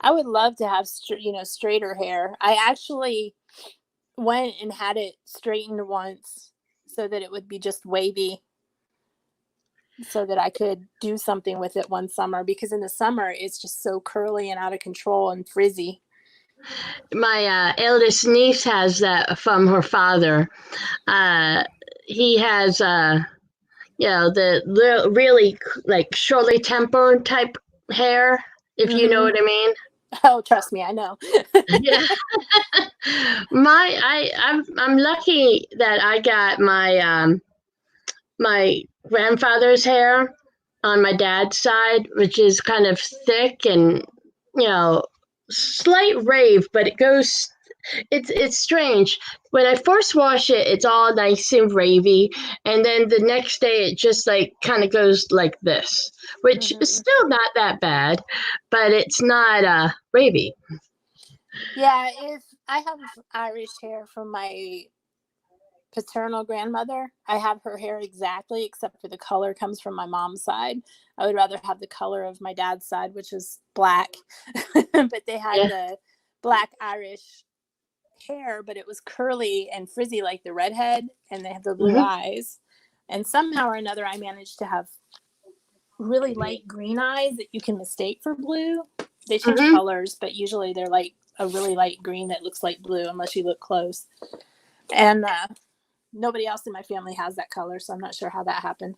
I would love to have straighter hair. I actually went and had it straightened once so that it would be just wavy, so that I could do something with it one summer, because in the summer it's just so curly and out of control and frizzy. My eldest niece has that from her father. He has the really like Shirley Temple type hair, if you know what I mean. Oh, trust me, I know. Yeah. I'm lucky that I got my my grandfather's hair on my dad's side, which is kind of thick and slight rave, but it's strange. When I first wash it, it's all nice and ravey, and then the next day it just like kind of goes like this, which is still not that bad, but it's not ravey. Yeah, if I have Irish hair from my paternal grandmother, I have her hair exactly, except for the color comes from my mom's side. I would rather have the color of my dad's side, which is black. But they had the black Irish hair, but it was curly and frizzy like the redhead, and they have the blue eyes. And somehow or another, I managed to have really light green eyes that you can mistake for blue. They change colors, but usually they're like a really light green that looks like blue unless you look close. And nobody else in my family has that color, so I'm not sure how that happened.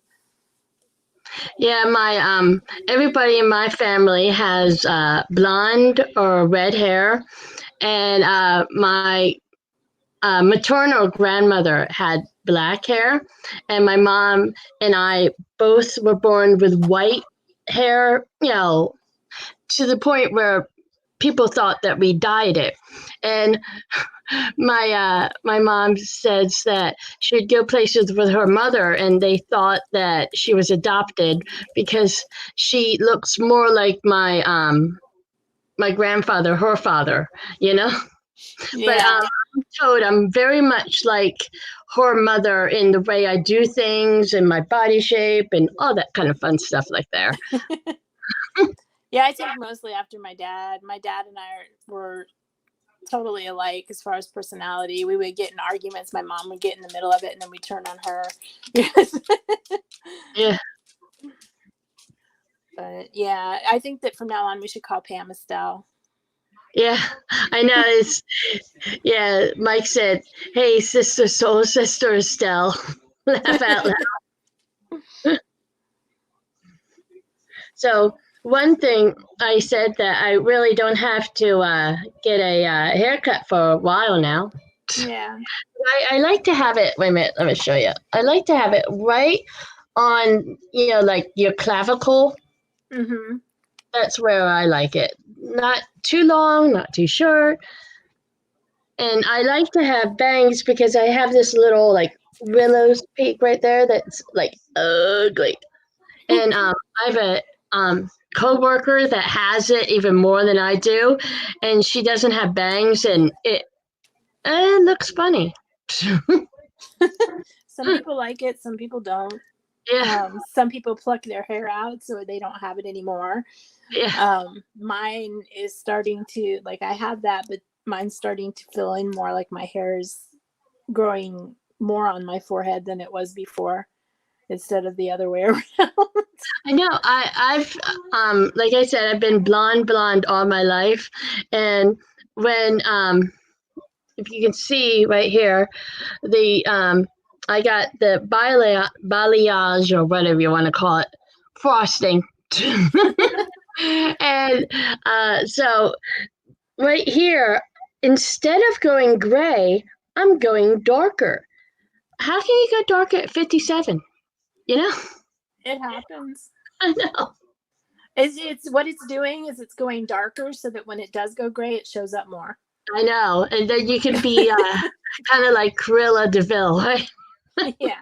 Yeah, my everybody in my family has blonde or red hair, and my maternal grandmother had black hair, and my mom and I both were born with white hair, to the point where people thought that we dyed it. And my mom says that she'd go places with her mother and they thought that she was adopted because she looks more like my my grandfather, her father, But I'm told I'm very much like her mother in the way I do things and my body shape and all that kind of fun stuff like there. Yeah, I take mostly after my dad. My dad and I were totally alike as far as personality. We would get in arguments. My mom would get in the middle of it, and then we'd turn on her. Yeah. But yeah, I think that from now on we should call Pam Estelle. Yeah, I know. Yeah. Mike said, "Hey, sister, soul sister Estelle." Laugh out loud. So one thing I said that I really don't have to get a haircut for a while now. Yeah. I like to have it. Wait a minute, let me show you. I like to have it right on, like your clavicle. Mm-hmm. That's where I like it. Not too long, not too short. And I like to have bangs because I have this little like Willow's peak right there that's like ugly. And I have a coworker that has it even more than I do, and she doesn't have bangs, and it looks funny. Some people like it, some people don't. Yeah, Some people pluck their hair out so they don't have it anymore. yeah. Mine is starting to, like, I have that, but mine's starting to fill in more. Like my hair is growing more on my forehead than it was before, instead of the other way around. I know. I've like I said, I've been blonde all my life, and when if you can see right here, the I got the balayage or whatever you want to call it, frosting, and so right here, instead of going gray, I'm going darker. How can you go darker at 57? You know, It happens. I know. It's what it's doing is it's going darker so that when it does go gray, it shows up more. I know, and then you can be kind of like Cruella DeVille, right? Yeah.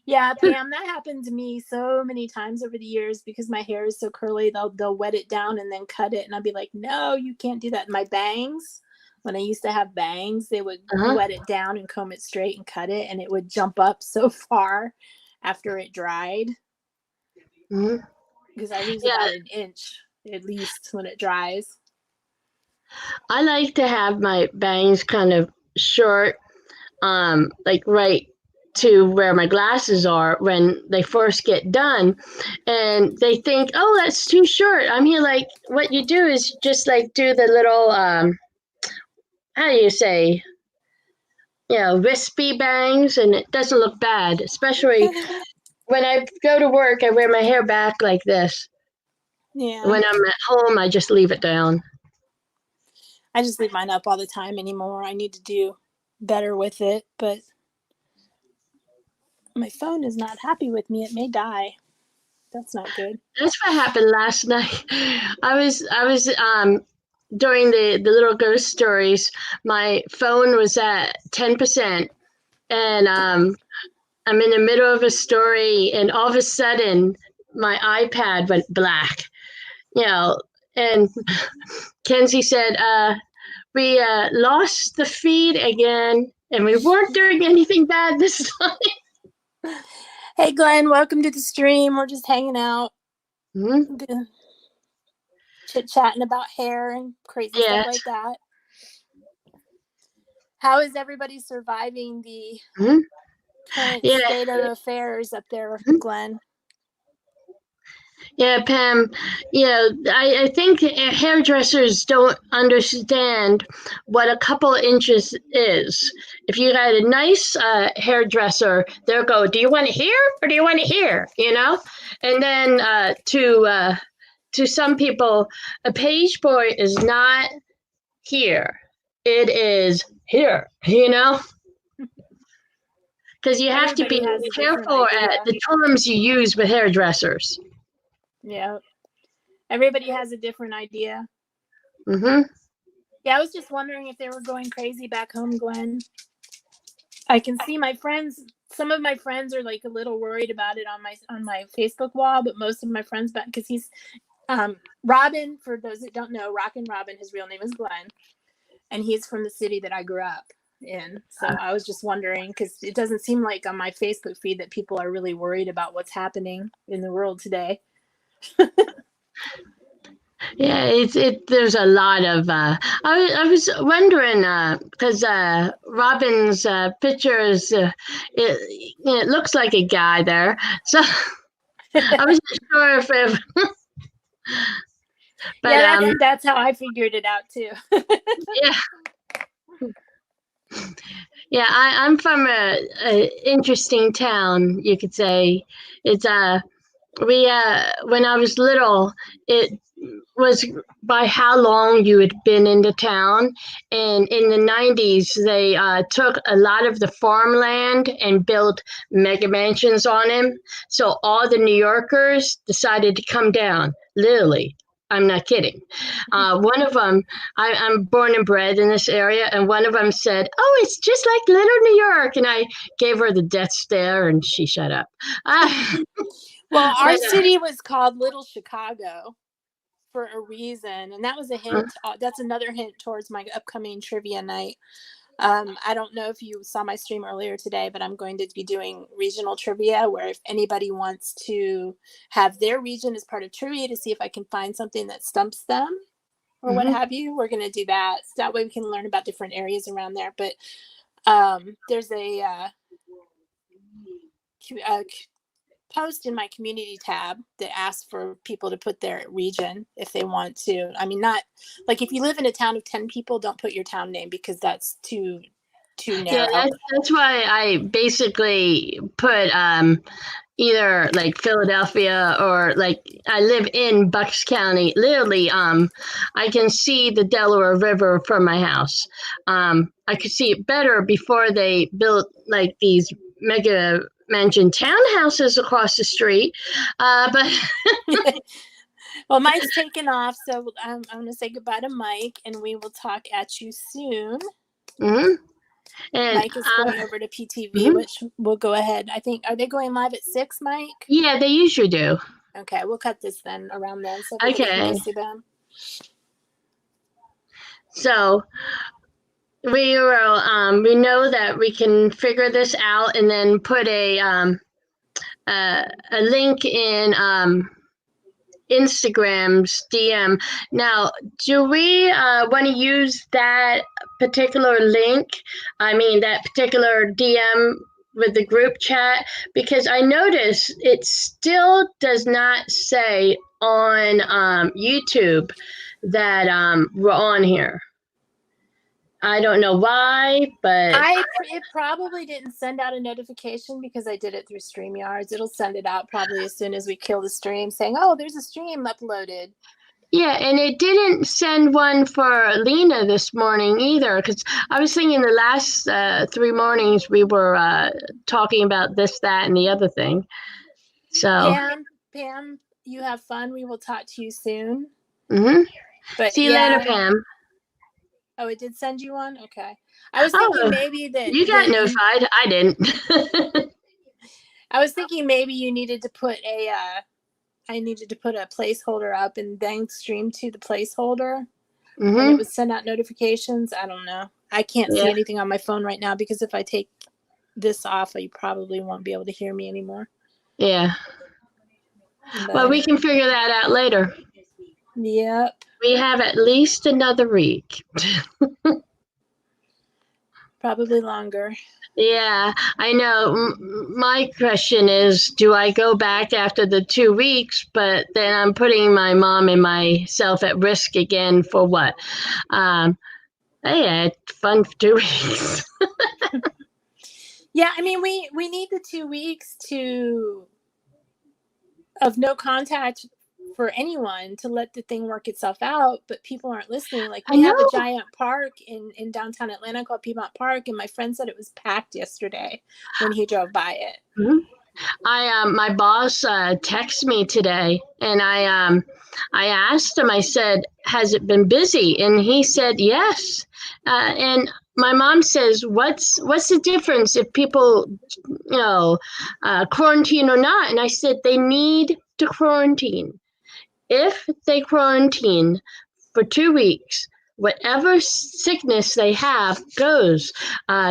Yeah, Pam, that happened to me so many times over the years because my hair is so curly. They'll wet it down and then cut it, and I'll be like, no, you can't do that. My bangs, when I used to have bangs, they would wet it down and comb it straight and cut it, and it would jump up so far after it dried. Mm-hmm. Because I lose about an inch at least when it dries. I like to have my bangs kind of short, like right to where my glasses are when they first get done, and they think, oh, that's too short. I'm here like, what you do is just like do the little how do you say, wispy bangs, and it doesn't look bad, especially when I go to work. I wear my hair back like this. Yeah. When I'm at home, I just leave it down. I just leave mine up all the time anymore. I need to do better with it, but my phone is not happy with me. It may die. That's not good. That's what happened last night. I was during the little ghost stories, my phone was at 10%, and I'm in the middle of a story, and all of a sudden my iPad went black. And Kenzie said, we lost the feed again, and we weren't doing anything bad this time. Hey, Glenn, welcome to the stream. We're just hanging out, chit-chatting about hair and crazy stuff like that. How is everybody surviving the current state of affairs up there, Glenn? Yeah, Pam, I think hairdressers don't understand what a couple inches is. If you got a nice hairdresser, they'll go, do you want it here or do you want it here? And then to some people, a page boy is not here. It is here, Because you have to be careful at the terms you use with hairdressers. Yeah. Everybody has a different idea. Mm-hmm. Yeah, I was just wondering if they were going crazy back home, Glenn. I can see my friends, some of my friends are like a little worried about it on my Facebook wall, but most of my friends, because he's Robin, for those that don't know, Rockin' Robin, his real name is Glenn, and he's from the city that I grew up in. So I was just wondering, because it doesn't seem like on my Facebook feed that people are really worried about what's happening in the world today. Yeah, there's a lot of I was wondering because Robin's picture is it looks like a guy there, so I wasn't sure if but Yeah, that's how I figured it out too. yeah. Yeah, I'm from a interesting town, you could say. It's we when I was little, it was by how long you had been in the town. And in the 90s, they took a lot of the farmland and built mega mansions on them. So all the New Yorkers decided to come down, literally. I'm not kidding. One of them, I'm born and bred in this area, and one of them said, "Oh, it's just like Little New York." And I gave her the death stare, and she shut up. Well, our But, city was called Little Chicago for a reason, and that was a hint. That's another hint towards my upcoming trivia night. I don't know if you saw my stream earlier today, but I'm going to be doing regional trivia, where if anybody wants to have their region as part of trivia to see if I can find something that stumps them or what have you, we're going to do that. So that way we can learn about different areas around there. But there's a post in my community tab that asks for people to put their region if they want to. I mean, not like if you live in a town of 10 people, don't put your town name because that's too narrow. Yeah, that's why I basically put either like Philadelphia or like I live in Bucks County. Literally, I can see the Delaware River from my house. I could see it better before they built like these mega mansion townhouses across the street. But well, Mike's taken off, so I'm going to say goodbye to Mike, and we will talk at you soon. and Mike is going over to PTV, which we'll go ahead. I think, are they going live at 6, Mike? Yeah, they usually do. Okay, we'll cut this then around then so Okay. can go see them. So we will we know that we can figure this out and then put a link in Instagram's DM. Now, do we want to use that particular link? I mean, that particular DM with the group chat? Because I notice it still does not say on YouTube that we're on here. I don't know why, but it probably didn't send out a notification because I did it through StreamYards. It'll send it out probably as soon as we kill the stream saying, oh, there's a stream uploaded. yeah, and it didn't send one for Lena this morning either, because I was thinking the last 3 mornings we were talking about this, that, and the other thing. So Pam, you have fun. We will talk to you soon. But see you later, Pam. Oh, it did send you one? Okay. I was thinking maybe that you got notified. I didn't. I was thinking maybe you needed to put I needed to put a placeholder up and then stream to the placeholder. And it would send out notifications. I don't know. I can't see anything on my phone right now because if I take this off, you probably won't be able to hear me anymore. Yeah. But, well, we can figure that out later. Yep. We have at least another week. Probably longer. Yeah, I know. My question is, do I go back after the 2 weeks, but then I'm putting my mom and myself at risk again for what? I had fun for 2 weeks. Yeah, I mean, we need the 2 weeks of no contact for anyone to let the thing work itself out, but people aren't listening. Like we have a giant park in downtown Atlanta called Piedmont Park, and my friend said it was packed yesterday when he drove by it. My boss texted me today, and I asked him. I said, "Has it been busy?" And he said, "Yes." And my mom says, "What's the difference if people, quarantine or not?" And I said, "They need to quarantine. If they quarantine for 2 weeks, whatever sickness they have goes."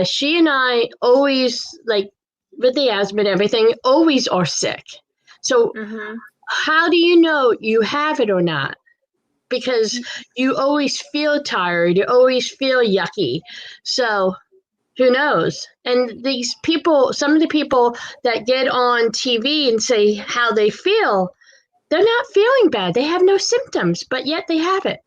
She and I always, like with the asthma and everything, always are sick. So how do you know you have it or not? Because you always feel tired. You always feel yucky. So Who knows? And these people, some of the people that get on TV and say how they feel, they're not feeling bad. They have no symptoms, but yet they have it.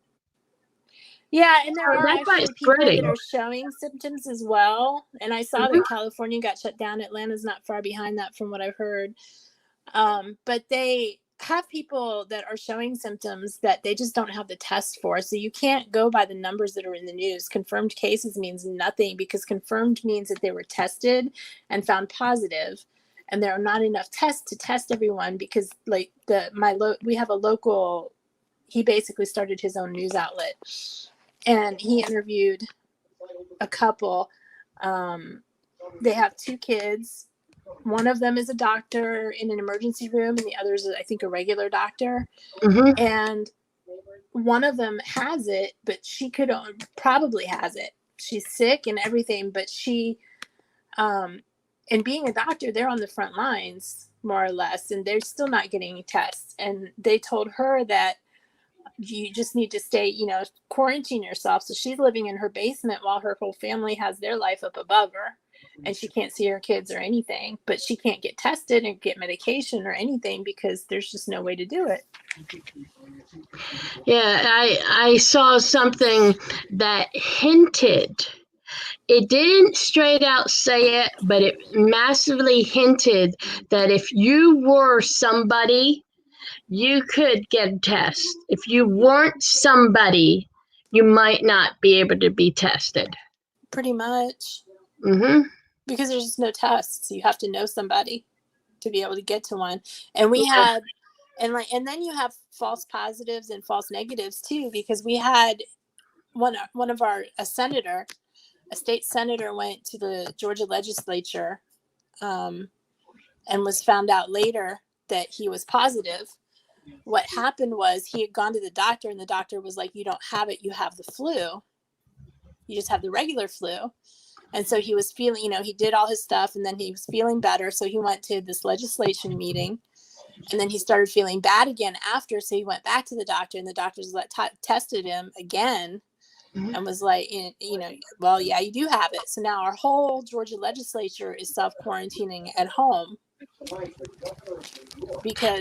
Yeah, and there So are that's why actually it's people that spreading. are showing symptoms as well. And I saw that California got shut down. Atlanta's not far behind that from what I've heard. But they have people that are showing symptoms that they just don't have the test for. So you can't go by the numbers that are in the news. Confirmed cases means nothing because confirmed means that they were tested and found positive. And there are not enough tests to test everyone because like we have a local, he basically started his own news outlet and he interviewed a couple. They have 2 kids. One of them is a doctor in an emergency room, and the other is, I think, a regular doctor. Mm-hmm. And one of them has it, but she probably has it. She's sick and everything, but she, and being a doctor, they're on the front lines, more or less, and they're still not getting tests. And they told her that you just need to stay, quarantine yourself. So she's living in her basement while her whole family has their life up above her. And she can't see her kids or anything, but she can't get tested and get medication or anything because there's just no way to do it. Yeah, I saw something that hinted. It didn't straight out say it, but it massively hinted that if you were somebody, you could get a test. If you weren't somebody, you might not be able to be tested. Pretty much. Mm-hmm. Because there's just no tests. You have to know somebody to be able to get to one. And we Yeah. had, and then you have false positives and false negatives too, because we had a state senator went to the Georgia legislature and was found out later that he was positive. What happened was he had gone to the doctor and the doctor was like, you don't have it, you have the flu. You just have the regular flu. And so he was feeling, he did all his stuff and then he was feeling better. So he went to this legislation meeting and then he started feeling bad again after. So he went back to the doctor and the doctors tested him again and was like, well, yeah, you do have it. So now our whole Georgia legislature is self-quarantining at home because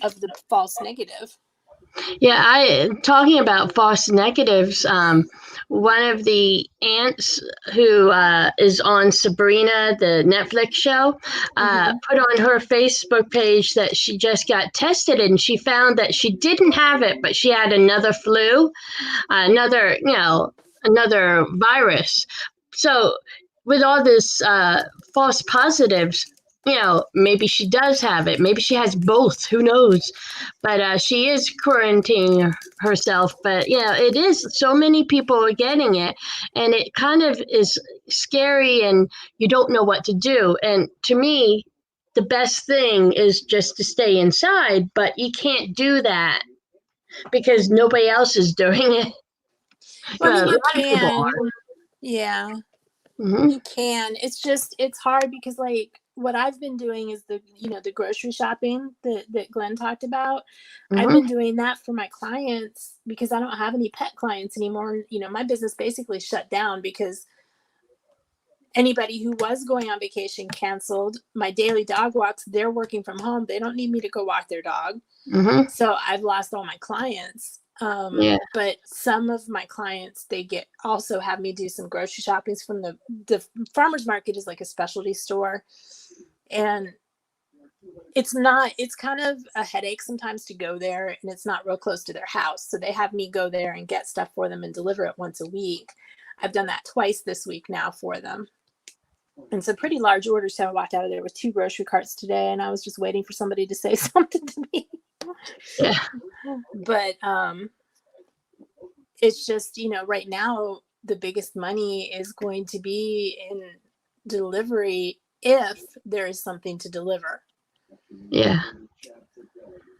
of the false negative. Yeah, talking about false negatives, one of the aunts who is on Sabrina, the Netflix show, put on her Facebook page that she just got tested and she found that she didn't have it, but she had another flu, another virus. So with all this false positives, maybe she does have it. Maybe she has both. Who knows? But she is quarantining herself. But, it is so many people are getting it. And it kind of is scary and you don't know what to do. And to me, the best thing is just to stay inside. But you can't do that because nobody else is doing it. Well, A you lot of people can. are. Yeah. Mm-hmm. You can. It's hard because like what I've been doing is the grocery shopping that Glenn talked about. I've been doing that for my clients because I don't have any pet clients anymore. My business basically shut down because anybody who was going on vacation canceled. My daily dog walks, they're working from home. They don't need me to go walk their dog. Mm-hmm. So I've lost all my clients. But some of my clients, they also have me do some grocery shoppings from the farmer's market is like a specialty store. And it's kind of a headache sometimes to go there and it's not real close to their house. So they have me go there and get stuff for them and deliver it once a week. I've done that twice this week now for them. And some pretty large orders. So I walked out of there with 2 grocery carts today and I was just waiting for somebody to say something to me. Yeah. But it's just, right now the biggest money is going to be in delivery if there is something to deliver. Yeah.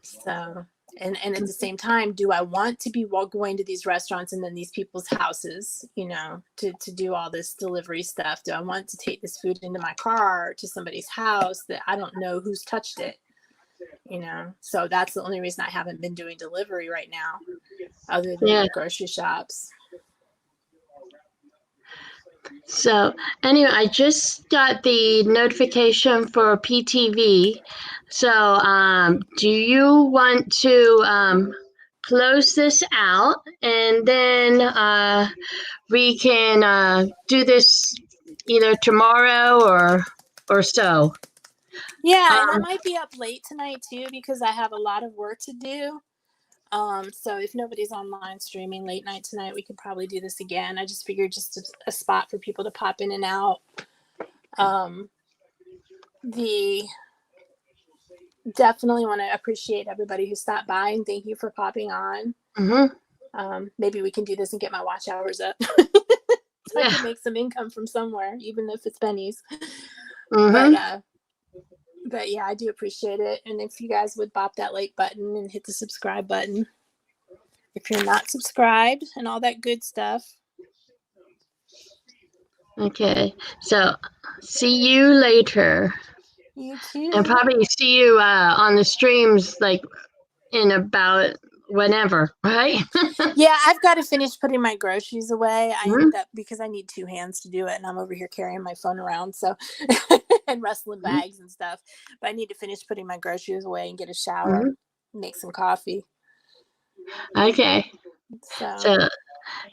So, and at the same time, do I want to be going to these restaurants and then these people's houses, to do all this delivery stuff? Do I want to take this food into my car to somebody's house that I don't know who's touched it? So that's the only reason I haven't been doing delivery right now, other than the grocery shops. So anyway, I just got the notification for PTV. So do you want to close this out and then we can do this either tomorrow or so? Yeah, and I might be up late tonight too because I have a lot of work to do. So if nobody's online streaming late night tonight, we could probably do this again. I just figured just a spot for people to pop in and out. The definitely want to appreciate everybody who stopped by and thank you for popping on. Maybe we can do this and get my watch hours up so I can make some income from somewhere, even if it's pennies. But yeah, I do appreciate it. And if you guys would bop that like button and hit the subscribe button if you're not subscribed and all that good stuff. Okay, so see you later. You too. And probably see you on the streams like in about whenever, right? Yeah, I've got to finish putting my groceries away. I ended up because I need two hands to do it, and I'm over here carrying my phone around, so and rustling bags and stuff. But I need to finish putting my groceries away and get a shower, make some coffee. Okay. So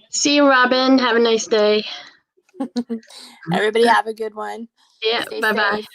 see you, Robin. Have a nice day. Everybody have a good one. Yeah. Stay Bye-bye. safe.